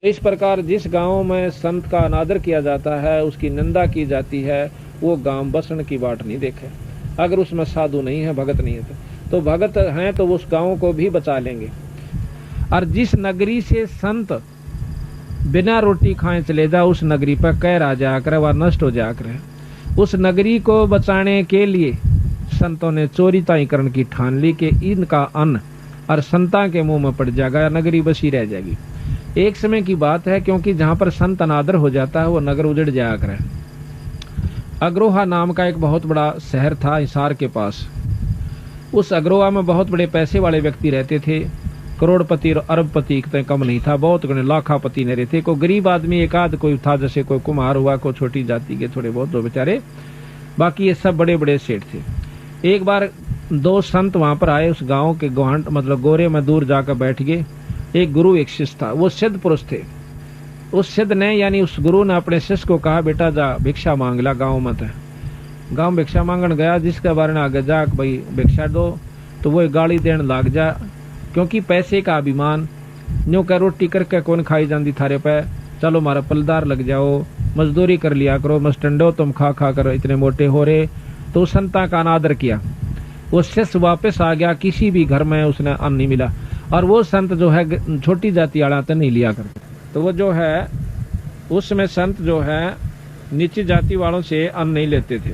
इस प्रकार जिस गांव में संत का अनादर किया जाता है, उसकी निंदा की जाती है, वो गांव बसने की बाट नहीं देखे। अगर उसमें साधु नहीं है, भगत नहीं है, तो भगत हैं तो उस गांव को भी बचा लेंगे। और जिस नगरी से संत बिना रोटी खाए चले जा, उस नगरी पर कहर आ जाया करे, वह नष्ट हो जाया करे। उस नगरी को बचाने के लिए संतों ने चोरी ताईकरण की ठान ली कि इनका अन्न और संता के मुंह में पड़ जाएगा, नगरी बसी रह जाएगी। एक समय की बात है, क्योंकि जहां पर संत अनादर हो जाता है वो नगर उजड़ जाया करे। अग्रोहा नाम का एक बहुत बड़ा शहर था हिसार के पास। उस अग्रोहा में बहुत बड़े पैसे वाले व्यक्ति रहते थे, करोड़पति और अरबपति कम नहीं था, बहुत गणे लाखापति नहीं रहते। कोई गरीब आदमी एक आध कोई था, जैसे कोई कुम्हार हुआ, कोई छोटी जाति के थोड़े बहुत दो बेचारे, बाकी ये सब बड़े बड़े सेठ थे। एक बार दो संत वहां पर आए, उस गांव के गोहांट मतलब गोरे में दूर जाकर बैठ गए। एक गुरु एक शिष्य था, वो सिद्ध पुरुष थे। उस सिद्ध ने यानी उस गुरु ने अपने शिष्य को कहा, बेटा जा भिक्षा मांग ला गाँव मत है। गाँव भिक्षा मांगन गया, जिसके बारे में आगे जा भाई भिक्षा दो, तो वो गाली देने लग जा, क्योंकि पैसे का अभिमान। न्यू का रोटी करके कौन खाई जाती थारे पे, चलो मारा पलदार लग जाओ, मजदूरी कर लिया करो, मस्टंडो तुम खा खा कर इतने मोटे हो रहे। तो संता का अनादर किया। वो शिष्य वापस आ गया, किसी भी घर में उसने अन्न नहीं मिला। और वो संत जो है छोटी जाति वाला तो नहीं लिया करते, तो वो जो है उसमें संत जो है नीची जाति वालों से अन्न नहीं लेते थे,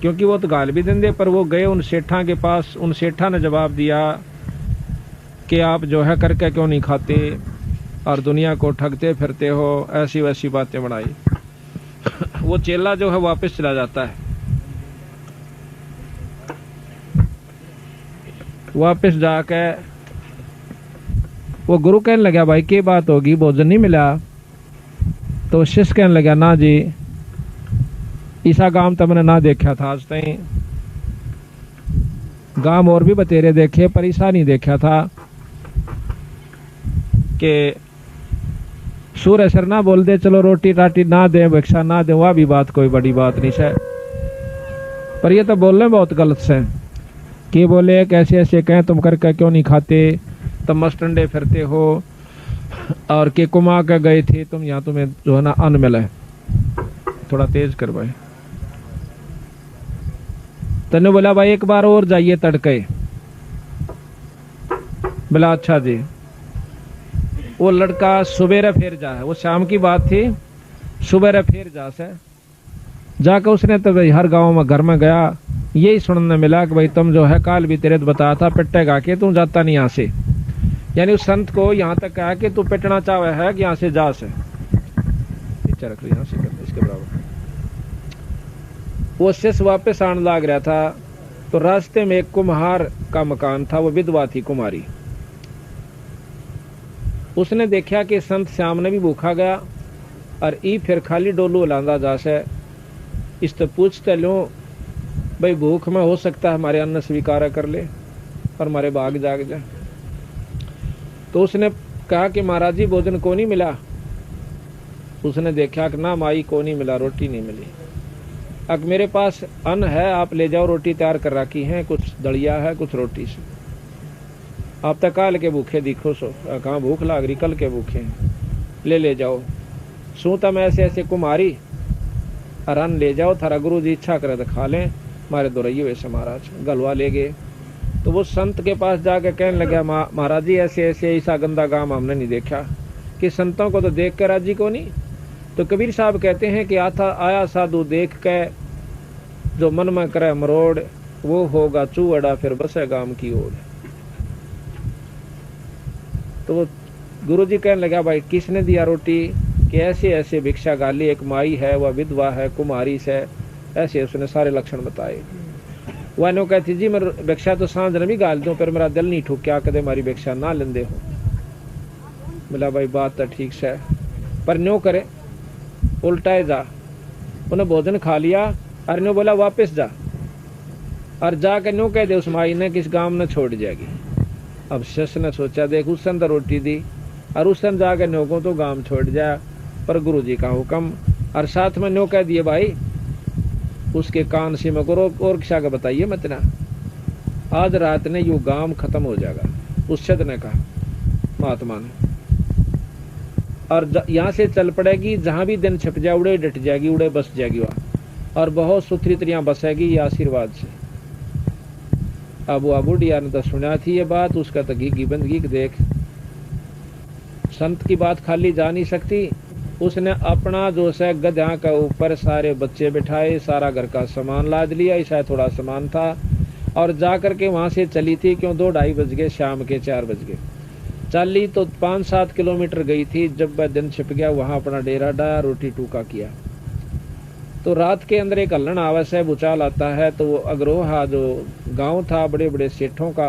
क्योंकि वो तो गाल भी देंगे। पर वो गए उन सेठा के पास, उन सेठा ने जवाब दिया कि आप जो है करके क्यों नहीं खाते और दुनिया को ठगते फिरते हो, ऐसी वैसी बातें बढ़ाई। वो चेला जो है वापस चला जाता है। वापस जाके वो गुरु कहने लगा, भाई क्या बात होगी, भोजन नहीं मिला? तो शिष्य कहने लगा, ना जी, ईसा गांव तो मैंने ना देखा था आज तक। गांव और भी बतेरे देखे, पर ईसा नहीं देखा था कि सूर्य सर ना बोल दे, चलो रोटी राटी ना दे, भिक्षा ना दे, वह भी बात कोई बड़ी बात नहीं है। पर ये तो बोलने बहुत गलत से कि बोले कैसे ऐसे कहें, तुम करके क्यों नहीं खाते, तुम मस्टंडे फिरते हो और के कुमा के गए थे तुम, यहाँ तुम्हें जो है ना अन्न मिला है। थोड़ा तेज कर भाई। तने बोला, भाई एक बार और जाइए तड़के। बोला अच्छा जी। वो लड़का सुबेरे फिर जा है, वो शाम की बात थी, सुबेरे फिर जा से जाकर उसने तो भाई हर गांव में घर में गया, यही सुनने मिला कि भाई तुम जो है काल भी तेरे तो बताया था पिटेगा के तू जाता नहीं यहाँ से। यानी उस संत को यहाँ तक कहा कि तू पिटना चाहे है कि यहाँ से जा से, रख यहाँ से कर इसके बराबर। वो शिष्य वापस आने लग रहा था, तो रास्ते में एक कुम्हार का मकान था, वो विधवा थी कुमारी। उसने देखा कि संत श्याम ने भी भूखा गया और ई फिर खाली डोलू लांदा जा से। इस तो पूछते लो भाई भूख में हो सकता है हमारे अन्न स्वीकार कर ले और हमारे भाग जाग जाए। तो उसने कहा कि महाराज जी भोजन को नहीं मिला। उसने देखा कि ना माई को नहीं मिला, रोटी नहीं मिली। अब मेरे पास अन्न है, आप ले जाओ, रोटी तैयार कर रखी है, कुछ दलिया है, कुछ रोटी से। आप तक काल के भूखे दिखो सो, कहाँ भूख लाग रही, कल के भूखे हैं, ले जाओ। सूता में ऐसे ऐसे कुमारी और अन्न ले जाओ, थारा गुरु जी इच्छा करे तो खा लें, मारे दो रही वैसे महाराज। गलवा ले गए। तो वो संत के पास जाके कहने लगा, महाराज जी ऐसे ऐसे ऐसा गंदा काम हमने नहीं देखा, कि संतों को तो देख कर राजी को नहीं। तो कबीर साहब कहते हैं कि आया साधु देख के जो मन में करे मरोड़, वो होगा चूअड़ा फिर बसे गाम की ओर। तो वो गुरु जी कहने लगा, भाई किसने दिया रोटी? कि ऐसे ऐसे भिक्षा गाली, एक माई है, वह विधवा है, कुमारी से, ऐसे उसने सारे लक्षण बताए। वह नो कहती जी मैं भिक्षा तो सांझ ने भी गाल दूं, पर मेरा दिल नहीं ठुक्या कदे मारी भिक्षा ना लेंदे हो। बोला भाई बात तो ठीक से, पर न्यो करे उल्टाए जा। उन्हें भोजन खा लिया और न्यो बोला वापस जा, और जाकर न्यो कह दे उस माई ने किस गांव ने छोड़ जाएगी। अब शिष्य ने सोचा देख उस सन तो रोटी दी और उस सन जाकर न्यो को तो गांव छोड़ जाए, पर गुरु जी का हुक्म। और साथ में न्यो कह दिए भाई उसके कान से में करो और किसा का बताइए मत ना, आज रात ने यू गांव खत्म हो जाएगा। उस सिद्ध ने कहा महात्मा ने। और यहाँ से चल पड़ेगी, जहाँ भी दिन छिप जाए उड़े डट जाएगी, उड़े बस जाएगी वहाँ, और बहुत सुथरी तरह बसेगी ये आशीर्वाद से। अब वो बुढ़िया ने तो सुना थी ये बात, उसका तो घी बंदगी देख, संत की बात खाली जा नहीं सकती। उसने अपना जो है गधा के ऊपर सारे बच्चे बिठाए, सारा घर का सामान लाद लिया, ऐसा थोड़ा सामान था, और जाकर के वहां से चली थी। क्यों 2-2:30 बज गए, शाम के 4 बज गए। चली तो 5-7 किलोमीटर गई थी। जब वह दिन छिप गया वहां अपना डेरा डाया, रोटी टूका किया। तो रात के अंदर एक हल्लन आवस है, भूचाल आता है। तो वो अग्रोहा जो गांव था बड़े बड़े सेठों का,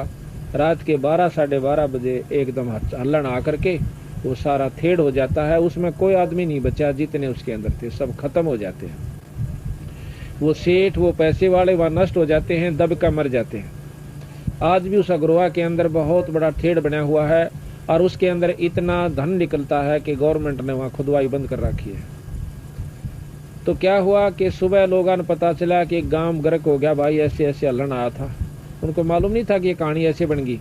रात के 12-12:30 बजे एकदम हल्लन आकर के वो सारा थेड़ हो जाता है। उसमें कोई आदमी नहीं बचा, जितने उसके अंदर थे सब खत्म हो जाते हैं। वो सेठ, वो पैसे वाले वहां नष्ट हो जाते हैं, दब का मर जाते हैं। आज भी उस अग्रोहा के अंदर बहुत बड़ा थेड़ बना हुआ है, और उसके अंदर इतना धन निकलता है कि गवर्नमेंट ने वहां खुदवाई बंद कर रखी है। तो क्या हुआ कि सुबह लोगों ने पता चला कि गांव गर्क हो गया भाई, ऐसे ऐसे हल्लन आया था। उनको मालूम नहीं था कि ये कहानी ऐसे बन गई।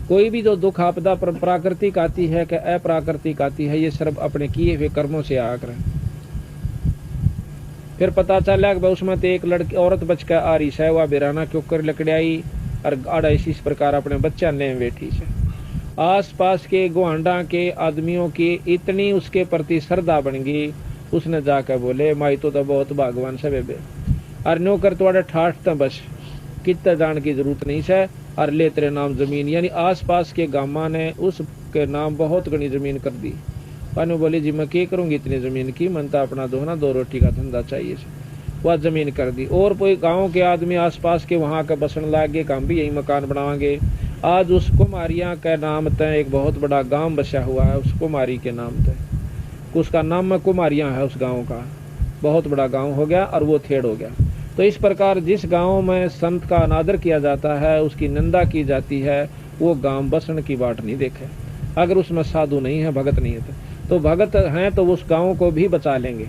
कोई भी जो दुख आपदा प्राकृतिक आती है कि अप्राकृतिक आती है, ये सब अपने किए हुए कर्मों से आकर। फिर पता चला कि उसमें तो एक लड़की औरत बच कर आ रही है, वह बिराना क्यों कर लकड़ियाई और आड़ा इसी प्रकार अपने बच्चा ले बैठी है। आस पास के गुआंडा के आदमियों की इतनी उसके प्रति श्रद्धा बन गई, उसने जाकर बोले माई तो बहुत भगवान से बेबे, और नौकर थोड़ा ठाठ तो बस कितना जान की जरूरत नहीं है, और ले तेरे नाम जमीन। यानी आस पास के गामा ने उसके नाम बहुत घनी जमीन कर दी। पानी बोली जी मैं क्या करूंगी इतनी जमीन की, मन तो अपना दो ना 2 रोटी का धंधा चाहिए। वह जमीन कर दी। और कोई गांव के आदमी आसपास के वहां का बसन लाग गए, हम भी यही मकान बनावांगे। आज उस कुमारिया के नाम तय एक बहुत बड़ा गांव बसा हुआ है, उस कुमारी के नाम तय, उसका नाम में कुमारिया है। उस गांव का बहुत बड़ा गांव हो गया, और वो थेड़ हो गया। तो इस प्रकार जिस गांव में संत का अनादर किया जाता है, उसकी निंदा की जाती है, वो गांव बसन की बाट नहीं देखे। अगर उसमें साधु नहीं है, भगत नहीं है, तो भगत हैं तो उस गांव को भी बचा लेंगे।